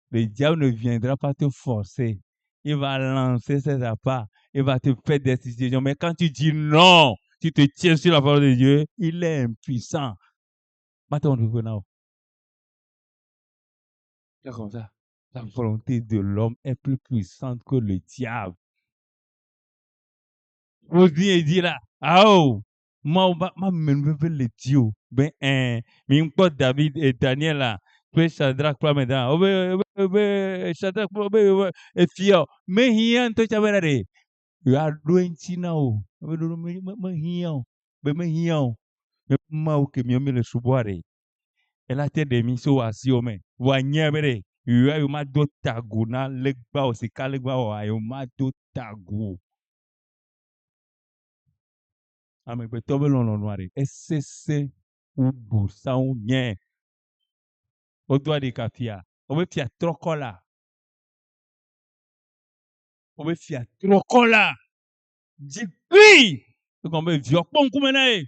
Le diable ne viendra pas te forcer. Il va lancer ses appâts. Il va te faire des décisions. Mais quand tu dis non, tu te tiens sur la parole de Dieu, il est impuissant. Maintenant, c'est comme ça. La volonté de l'homme est plus puissante que le diable. Vous dites là, oh, moi, je le Dieu. Ben, mais David et Daniel là, puis Shadrach, Plameda, Shadrach, et Fio, mais il y a un truc à faire. You are doing now. Me hião, me mau que me le suboare. Ela te de mi so asiome. Wa nyebere. You ma do tagu na legba o sika legba o ayo ma do tagu. Amegbetɔ be lɔlɔ̃nu aɖe esese ubu sawu nye. Wodo aɖe kafia. Wobe fia trɔkɔla. Wobe fia trɔkɔla. Dzikui. Ekɔn be viɔ kpɔ ŋkume na ye.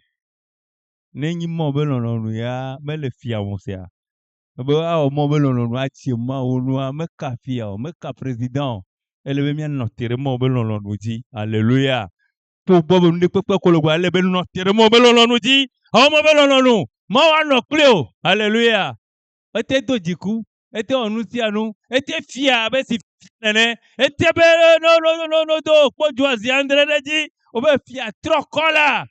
Ne nyi mɔ be lɔlɔ̃nu ya mele fia mo sia. Be awɔ mɔ be lɔlɔ̃nu atsi ma wo nua me ka fia o, me ka président. Ele be mia nɔ te ɖe mɔ be lɔlɔ̃nu dzi. Alléluia. To gbɔ be nu ɖe kpekpe ko le gbɔ ale be nɔ te ɖe mɔ be lɔlɔ̃nu dzi. Awɔ mɔ be lɔlɔ̃nu. Mawu anɔ kpli o. Alléluia. Ete do dziku. Ete wɔ nu sia nu. Ete fia be si nene. Ete be no do kpɔdzo azi andre ɖe dzi. O be fia trɔkɔla.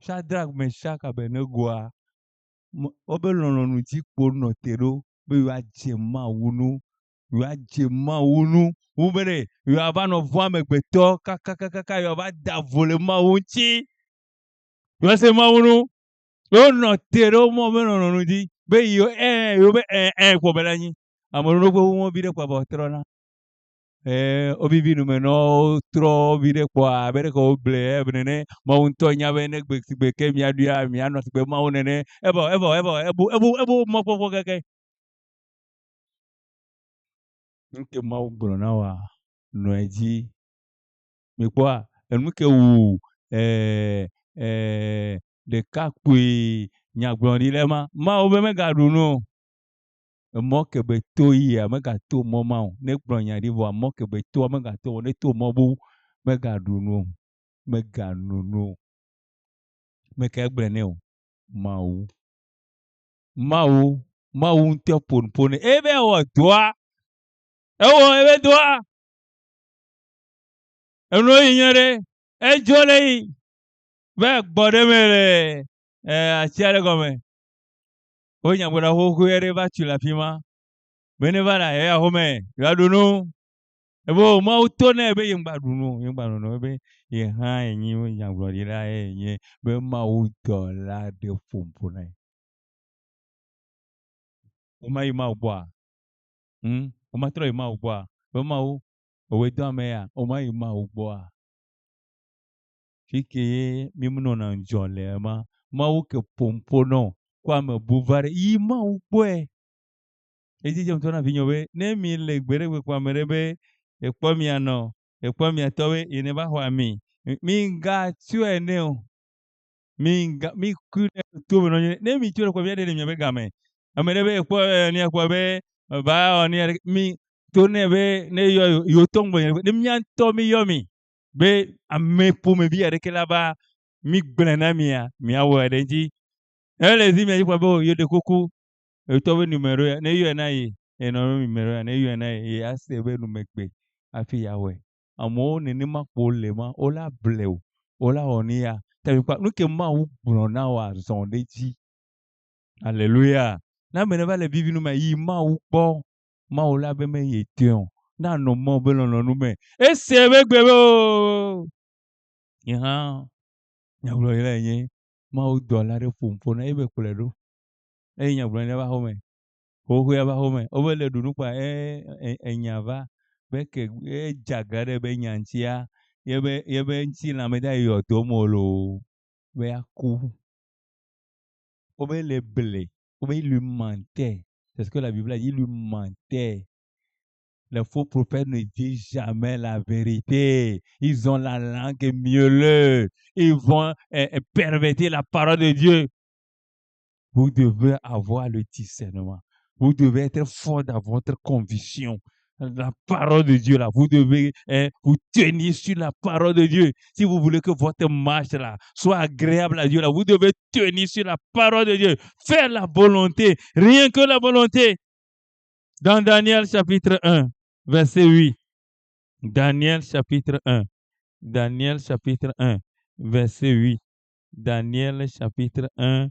Shadrach, Meshach, Abednego. Obe lɔlɔ̃nu dzi kpo nɔ te ɖo be yewoadze Mawu nu. Yewoadze Mawu nu. Wobere yewoava nɔ vɔ̃ amegbetɔ kakakaka yewoava da vo le Mawu ŋuti. Yewoase Mawu nu. Wonɔ te ɖe mɔ be lɔlɔ̃nu dzi be yewo be kpɔ be ɖe anyi. Ame ɖewo ƒe wo vi ɖe kpɔ aba trɔna. Wovivi numenɔwo trɔ vi ɖe kpɔa be ɖe ko wogble nene Mawu ŋutɔ nya be ne gbe si gbe ke miaɖuia mianɔ sigbe Mawu nene ebu mɔkpɔkpɔ keke. Nke Mawu gblɔ na wa nɔ edzi. Mi kpɔa enu ke wu ɖekakpui nyagblɔɖi le ma Mawu be megaɖu nu. Mo ke be to ya me ga to mo ma o ne gbro nya ri bo mo ke be to me ga to ne to mo bu me ga du nu me ga nu nu me ke gbre ne o ma u nte pon pon ebe o doa ebe doa eno yinyere ejole be gbode mere achiare gome o nya gbora ho ho ere ba chula pima bene bara ya home ya dunu ebo ma uto na ebe yimba dunu ebe ye ha enyi nya gbora ira enyi be ma uto la de pompona o ma ima ugboa o ma tro ima ugboa be ma o we do ame ya o ma ima ugboa Fike mimuno na njole ma o ke pompono kwa me buvare ima ugboe eji jem tona vinyo be ne mi le gbere we kwa merebe ekpo mi ano ekpo mi atowe ine ba hwa mi nga tue ne o mi kune tu no ne mi tue kwa biade ne be game amerebe ekpo ni ekpo be ba oni mi to ne be ne yo tongbo ne mi anto mi yomi be ame po me bi ade kela ba mi gbele na mi awo ade ji ele zi mi kwa bo yo de kuku etowe numero ya ne yo na yi eno numero ya ne yo na yi ase be numegbe afi yawe amo ne ma po le ma ola bleu ola onia tabi kwa nuke ma u na wa zonde ji hallelujah na me ne ba le bibi nu ma yi ma u po ma ola be me ye tion na no mo be lo nu me ese be gbe o ya nya blo ile yin ma u dollar fun na ebe kule do nya blo ne ba ho me ho ya ba ho me o be le dunu pa nya ba be ke jagare be nyantia ye be nti na me da yo to mo lo be aku o be le blé o be lui mentait c'est ce que la Bible a dit lui mentait. Les faux prophètes ne disent jamais la vérité. Ils ont la langue mielleuse. Ils vont pervertir la parole de Dieu. Vous devez avoir le discernement. Vous devez être fort dans votre conviction. La parole de Dieu, là, vous devez vous tenir sur la parole de Dieu. Si vous voulez que votre marche, là, soit agréable à Dieu, là, vous devez tenir sur la parole de Dieu. Faire la volonté, rien que la volonté. Dans Daniel chapitre 1, verset 8. Daniel chapitre 1. Daniel chapitre 1, verset 8. Daniel chapitre 1,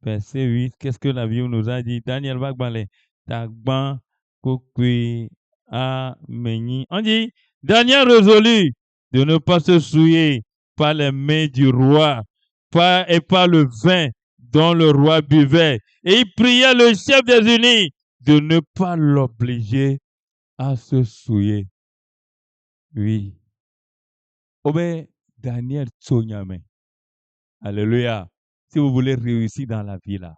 verset 8. Qu'est-ce que la Bible nous a dit? Daniel Bagbale. Tagban Kokwe Ameni. On dit, Daniel résolut de ne pas se souiller par les mains du roi et par le vin dont le roi buvait. Et il pria le chef des unis de ne pas l'obliger à se souiller. Oui. Obe Daniel Tsonyame. Alléluia. Si vous voulez réussir dans la vie là,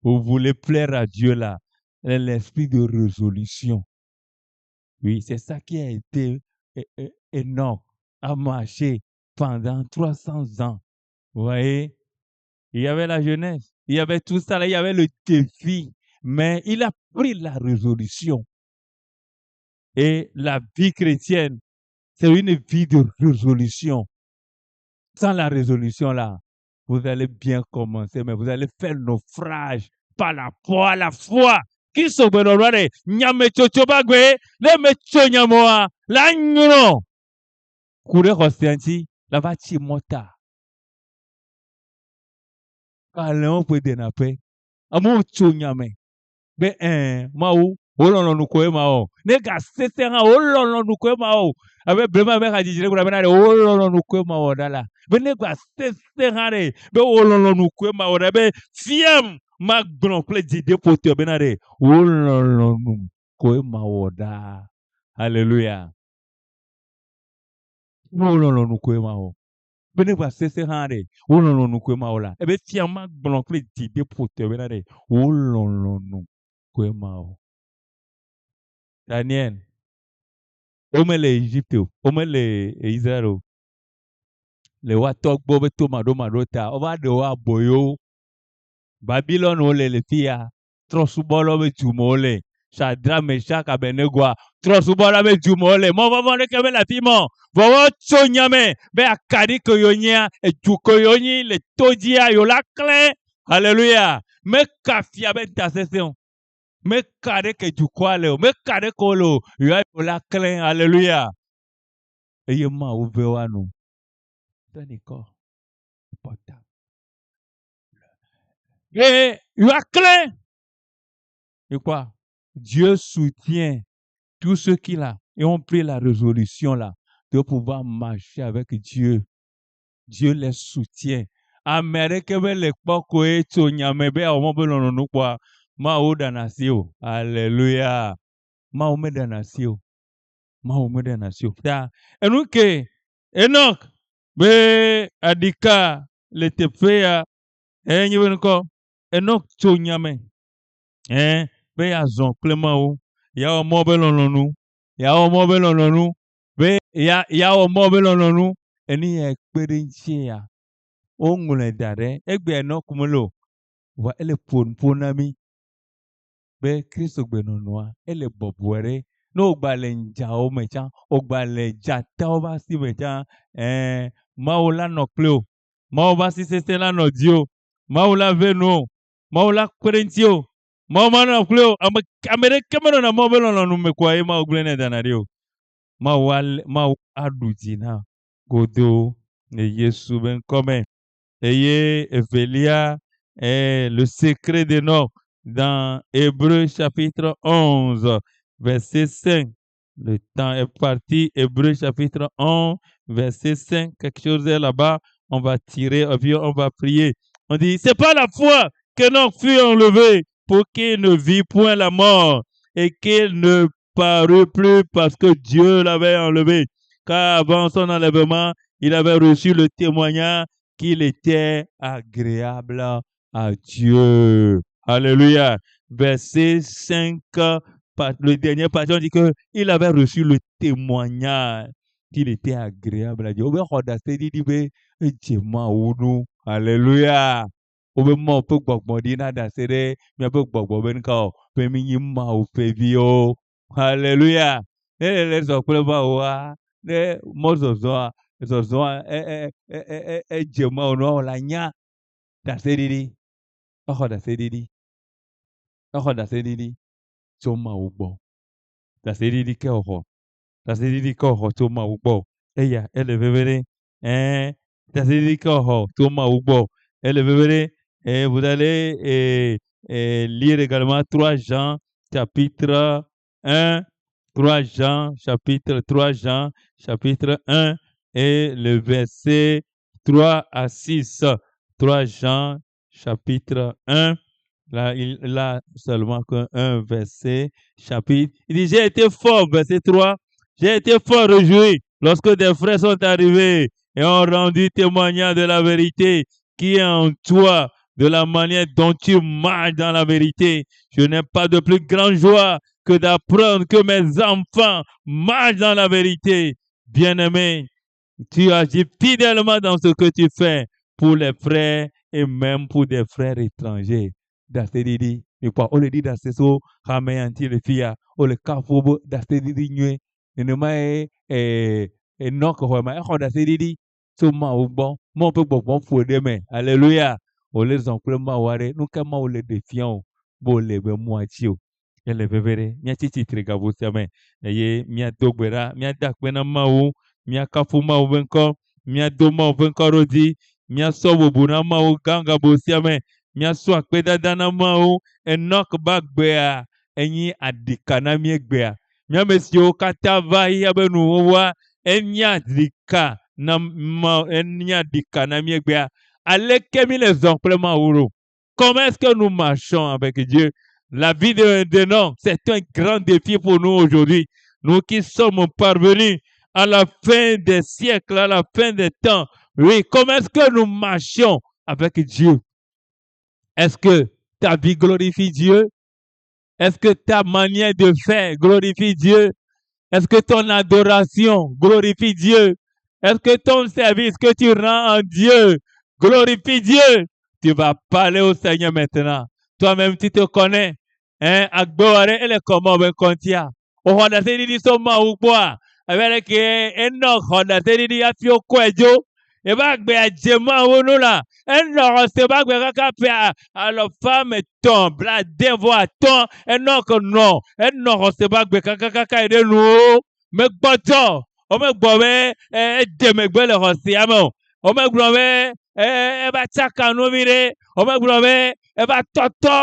vous voulez plaire à Dieu là, l'esprit de résolution. Oui, c'est ça qui a été énorme à marcher pendant 300 ans. Vous voyez, il y avait la jeunesse, il y avait tout ça là, il y avait le défi, mais il a pris la résolution. Et la vie chrétienne, c'est une vie de résolution. Sans la résolution là, vous allez bien commencer, mais vous allez faire naufrage par la foi. Qui sont benorare, nyame chochobagwe, le mecho nyamoa, la nyono. Kure hostianti, la vachi mota. Kalon peut denape, amo cho nyame. Be mau, olon nu koe mao. Nega setenga olon nu koe mao. Abe brema me hajijire kura benare olon nu koe mao dala. Be nega setenga re, be olon nu koe mao da be fiam mag bron ple jide pote benare olon nu koe mao da. Hallelujah. Olon nu koe mao. Be nega setenga re, olon nu koe mao la. Ebe fiam mag bron ple jide pote benare olon nu koe mao. Daniel, ome le Egypte, ome le Israël, le watok bobe to madota, ova de wa boyo, Babylon ole le fia, trosubolo be tumole, Shadrach, Meshach, Abednego. Trosubora me jumole. Mo vavone keme la fimo. Vovo chonyame. Be akadi koyonia. E jukoyoni le tojia yola kle. Alléluia. Me kafia be intercession. Me kade ke jukwale. Me kade kolo. Yola kle. Alléluia. Eye ma ouvewa nou. Teniko. Portable. Et yola kle. Et quoi? Dieu soutient tous ceux qui là et ont pris la résolution là de pouvoir marcher avec Dieu. Dieu les soutient. Amérique les pokoe tonyamebe awomobelono nukwa ma odanasio. Alléluia. Ma omedanasio. Ma omedanasio. Ta enuke Enoch be adika le tepea nyibenko Enoch tonyame. Be azon Clément ya o mobelonu ya o mobelonu be ya o mobelonu eni experience ya o ngule dare egbe no kumulo wa ele ponami be Kristo gbe nonua ele bobuere no gbale nja o mecha o gbale jata o ba si mecha ma o la no cleo ma o ba si sese la no dio ma o la veno ma o la querentio Mama na kuleo amere kamera na mobile na nume kwa ma uglene danario ma adujina godo ne Yesu ben comme eye Evelia le secret de Enoch dans Hébreux chapitre 11 verset 5. Le temps est parti. Hébreux chapitre 11 verset 5, quelque chose est là-bas, on va tirer, on va prier. On dit c'est pas la foi qu'Enoch fut enlevé pour qu'il ne vit point la mort et qu'il ne parut plus parce que Dieu l'avait enlevé. Car avant son enlèvement, il avait reçu le témoignage qu'il était agréable à Dieu. Alléluia. Verset 5, le dernier passage dit qu'il avait reçu le témoignage qu'il était agréable à Dieu. Alléluia. Obe mo pe gbogbo di na da sere mi pe gbogbo ben ka pe mi yin ma o fe bi o. Hallelujah. Le so pe ba wa le mo so je ma o no la nya da sere o da sere di so ma o gbo da sere di ke o da sere di ke o so ma o gbo eya ele bebere da sere di ke o so ma o gbo ele bebere. Et vous allez lire également 3 Jean chapitre 1, 3 Jean chapitre 1 et le verset 3 à 6. 3 Jean chapitre 1, là il a seulement qu'un verset chapitre. Il dit j'ai été fort, verset 3, j'ai été fort réjoui lorsque des frères sont arrivés et ont rendu témoignage de la vérité qui est en toi, de la manière dont tu marches dans la vérité. Je n'ai pas de plus grande joie que d'apprendre que mes enfants marchent dans la vérité. Bien-aimé, tu agis fidèlement dans ce que tu fais pour les frères et même pour des frères étrangers. Didi, mais quoi, on le dit dans ce so, Hameyanti le fia, on le kafobo, Didi nue, et ne m'a non que on Didi, so ma ou bon, mon peu bon pour demain. Alléluia. O le zon kple ma ware nu ka ma o le defiant bo le be moati o ele vevere mia titi gabo siame eye mia dogbera mia dakpena ma o mia kafu ma o benko mia do ma o benko rodi mia so bobu na ma o ganga bo siame mia so akpeda dana ma o Enoch bagbea enyi adika na mi egbea mia mesio kata va ya benu wa enya adika na ma enya adika na mi egbea. Allez, les oncles. Comment est-ce que nous marchons avec Dieu? La vie de Enoch, c'est un grand défi pour nous aujourd'hui. Nous qui sommes parvenus à la fin des siècles, à la fin des temps. Oui, comment est-ce que nous marchons avec Dieu? Est-ce que ta vie glorifie Dieu? Est-ce que ta manière de faire glorifie Dieu? Est-ce que ton adoration glorifie Dieu? Est-ce que ton service que tu rends à Dieu glorifie Dieu? Tu vas parler au Seigneur maintenant. Toi-même, tu te connais. agboware ele komo be kontia o hoda tedi so ma ugboa abere ke eno hoda tedi afi okwejo e ba gbe ajema wonu la eno se ba gbe kaka pe a lo femme ton bla devo aton eno ko no eno se ba gbe kaka ide nu me gboto o me gbo me de me gbe le ho si amo o me gbo me e ba chaka nu mi re o me gbo me e ba toto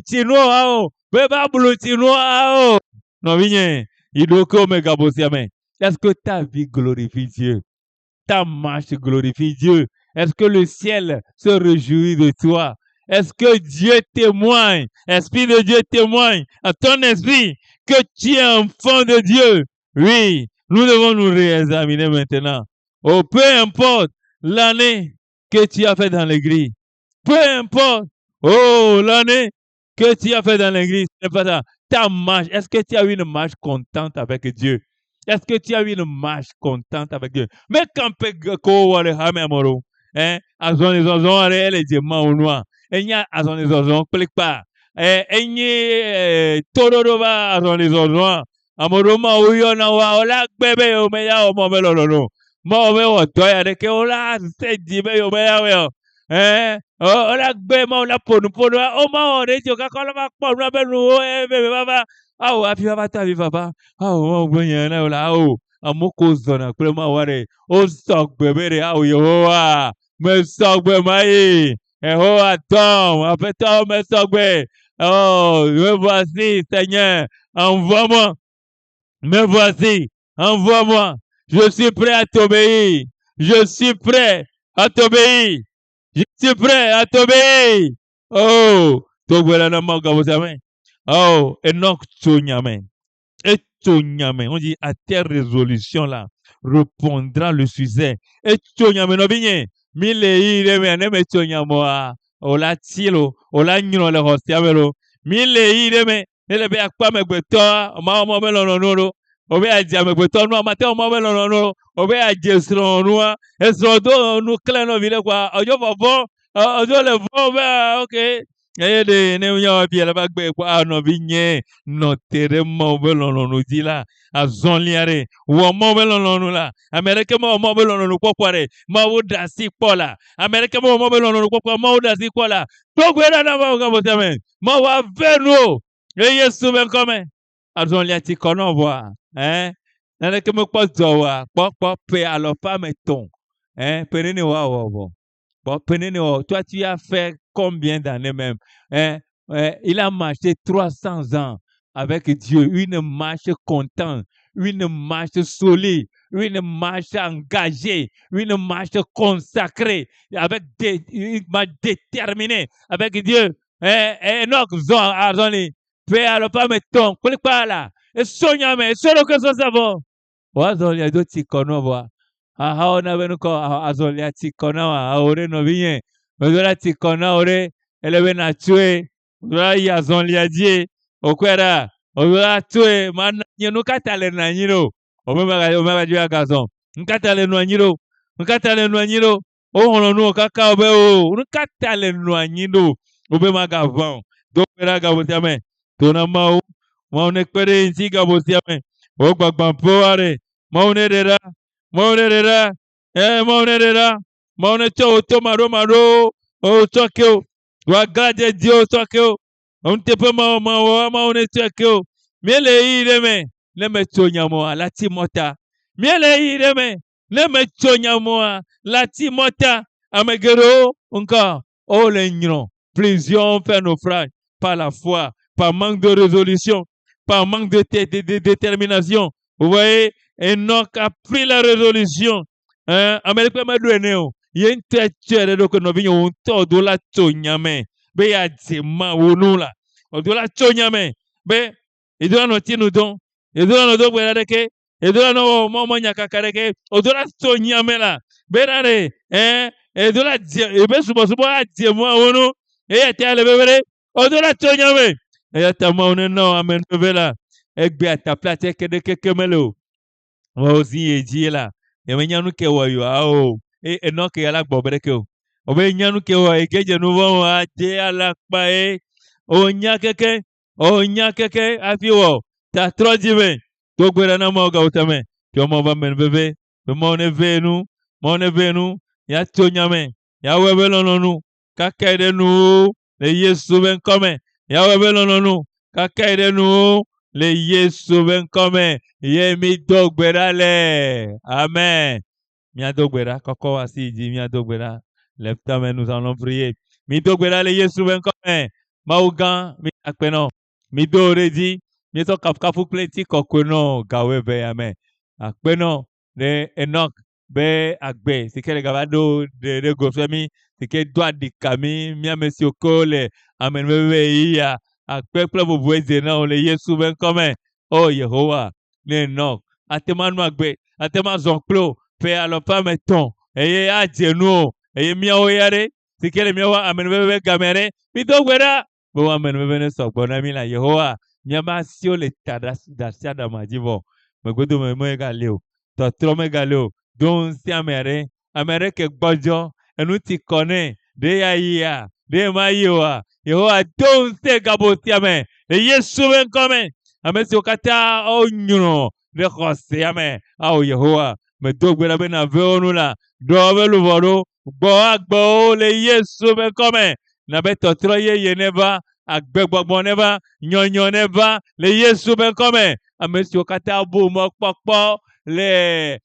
tinu o be ba bulu tinu o no vigne idoko me gabosiame. Est-ce que ta vie glorifie Dieu? Ta marche glorifie Dieu? Est-ce que le ciel se réjouit de toi? Est-ce que Dieu témoigne, Esprit de Dieu témoigne à ton esprit que tu es enfant de Dieu? Oui, nous devons nous réexaminer maintenant. Oh, peu importe l'année que tu as fait dans l'église, peu importe, oh, l'année que tu as fait dans l'église, c'est pas ça. Ta marche, est-ce que tu as eu une marche contente avec Dieu? Est-ce que tu as eu une marche contente avec Dieu? Mais quand ko wale hame amoro, azon les ozon are ele jema onwa. Enya azon les ozon klik pa. Enye tororo ba azon les ozon. Amoro ma uyo na wa ola gbebe yo me ya omo me lolono. Mo me o to ya de ke ola se di be yo me ya we. Ola gbe mo ola ponu o ma o de jo ka ko lo ma ponu abenu o be baba. Awo afi baba ta afi baba. Awo mo gbe na ola o. Amoko zona kure ma ware. O sogbe bere awo Yehowa. Me sogbe mai. Yehowa tom. Apeto me sogbe. Oh, me voici, Seigneur. Envoie-moi. Me voici. Envoie-moi. Je suis prêt à t'obéir. Je suis prêt à t'obéir. Je suis prêt à t'obéir. Oh, Togbela na ma gabosame. Oh, Enoch Tonyame. Et Tonyame. On dit à tes résolutions là, répondra le sujet. Et Tonyame no binye. Mille ire me aneme Tonyamoa. Ola tilo, ola nyino le hostiamelo. Mille ire me. Ele be akpa me gbeto, ma mo me lono. Obe aja me gbeto no amate o mo me lono. Obe ajesro no. Esro do no kle no vile kwa. Ojo bobo, ojo le bobo, okay. De ne nya bi la bagbe kwa no binye no tere mo be lono di la. Azon liare, wo mo be lono la. America mo be lono pokware. Ma wo dasi pola. America mo be lono pokware, ma wo dasi pola. Togwera na ma ga botamen. Ma wa venu. Yesu ben come. Azon liati kono voa. Nane ke me kpo zowa, kpo pe alors pas meton. Penene wa. Bon, penene wa. Toi tu as fait combien d'années même? Il a marché 300 ans avec Dieu, une marche contente, une marche solide, une marche engagée, une marche consacrée, avec une marche déterminée avec Dieu. Enoch zon azoni pe alors pas meton, klik pa la. E sogname, solo que so savo. Wazolia do ti kono wa. Hao na benu ko azolia ti kono wa ore no biye. Ozola ti kono ore elebe na tue. Ozola ya zonlia die. Okwera. Ozola tue man nyenu katale na nyiro. Omega jua gazon. Nkatale no nyiro. Nkatale no nyiro. O hono no kaka obe o. Nkatale no nyiro. Obe magavon. Do pera gabotame. Tona mau. Maune kwere insi gabosiame. O gbagban poare. Maune dera. Maune to maro. O tokyo. Wa gade dio tokyo. On te pe maune tokyo. Miele ireme. Leme tonyamo la timota. Miele ireme. Leme tonyamo la timota. Amegero. Encore. Oh l'ignorant. Plusieurs ont fait naufrage par la foi, par manque de résolution, par manque de détermination. Vous voyez, Enoch a pris la résolution. Amérique m'a donné. Il y a une tête de nos vignes, on tord de la tonyame. Mais il y a des mains au nous là. On doit la tonyame. Mais il doit nous tirer nous don. Il doit nous donner la deke. Il doit nous maman nyakakareke. On doit la tonyame là. Berare, il doit la dire. Il veut se dire moi au nous. Et il y a le bébé. On doit la tonyame. Et il y a ta main non amen bébé là. Egbe ata plate kede kekemelo. Ozi eji la. Eme nyanu ke wa yo ao. Eno ke ala gbobere ke o. Obe nyanu ke wa egeje nu wo ade ala pa o nya keke. O nya keke afiwo. Ta trojime. Dogbera na mo ga utame. Pio mo ba men bebe. Be mo ne venu. Mo ne venu. Ya tonyame. Ya webe lononu. Kakaide nu. Le Yesu ben come. Ya webe lononu. Kakaide nu. Le Yesu ben come. Ye mi dogbera le. Amen. Mia dogbera. Koko wasi di mia dogbera. Lève-toi, nous allons prier. Mi dogbera le Yesu ben come. Maugan mi akpeno. Mi do redi. Mi to kafu pleti kokono gawe be amen. Akpeno de Enoch be agbe. Sike le gabado de gofemi. Sike doa di kami. Mia mesio kole. Amen bebe iya. Akpe ple bubueze na le Yesu ben come. Oh Yehowa. Ne Enoch. Atema nu agbe. Atema zonklo. Pe alopa meton. Eye a jenu. Eye miawo yare. Sike le miawa amen bebe gamere. Mi dogbera. Bo amen bebe ne sokbo mi la Yehowa. Miama sio le dasia da majivo. Megbedo me mo egaleo. Totro me galeo. Don si amere. Amere ke gbojo. Enu ti kone. De ya iya. De ma yiwa. Yehowa don se gabo si ame. Le Yesu ben come. Ame si okata o nyuno. De khose ame. Ao Yehowa. Me dogbera be na veonu la. Do be luvoro. Gbo agbo le Yesu ben come. Na be totro ye neva. Agbegbogbo neva. Nyonyo neva. Le Yesu ben come. Amesi okata bu mo popo. Le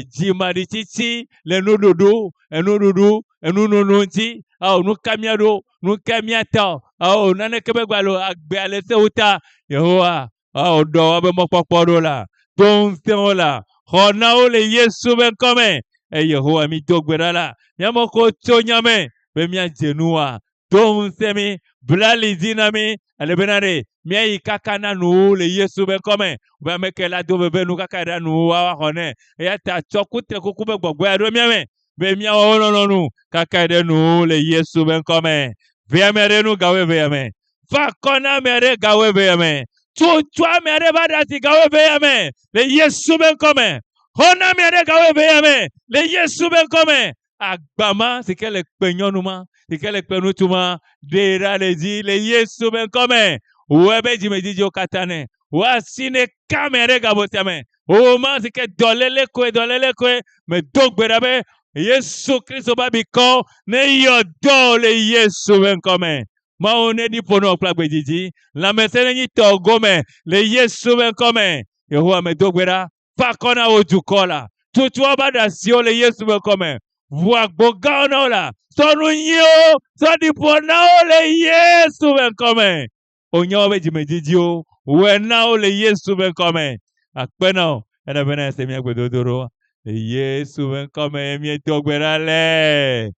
jimadi titi. Le nududu. Enududu. Enunununti. Au nu kamiado. Nu kamiata. Au nane kebegwalo. Agbe alese uta. Yehowa. Au do abe mo popo do la. Don se la. Hona o le Yesu ben come. Yehowa mi dogbera la. Yamo ko chonyame. Be mi ajenua. Don se mi. Blali dinami. Ale benare. Mi kakana nu le Yesu ben come. Ba meke la do bebe nu kakada nu wa hone. Ya ta chokute kukube gbogbo ado miame. Be mi awo no nu. Kakade nu le Yesu ben come. Veamere nu gawe veame. Fa kona mere gawe veame. Tutua mere badati gawe veame. Le Yesu ben come. Hona mere gawe veame. Le Yesu ben come. Agbama c'est qu'elle penyonuma. C'est qu'elle penutuma. Dera le di le Yesu ben come. Webe jimediji okatane. Wa sine kamere gabotiame. Oma c'est que dolele kwe. Me dogberabe. Yesu Kristo babiko. Ne yodo le Yesu ben come. Ma one di pono plagbe jiji. La mesene ni togome. Le Yesu ben come. Yehowa me dogbera. Fakona ojukola. Tutua badasio le Yesu ben come. Voagboga onola. Sonu yo. Sodi pona le Yesu ben come. Onyo be jimejijio. Wena le Yesu ben come. Akpeno. Ena bena se mi agbedodoro. Le Yesu ben come. Mi etogberale.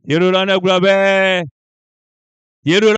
Yerulana glabe. Yerulana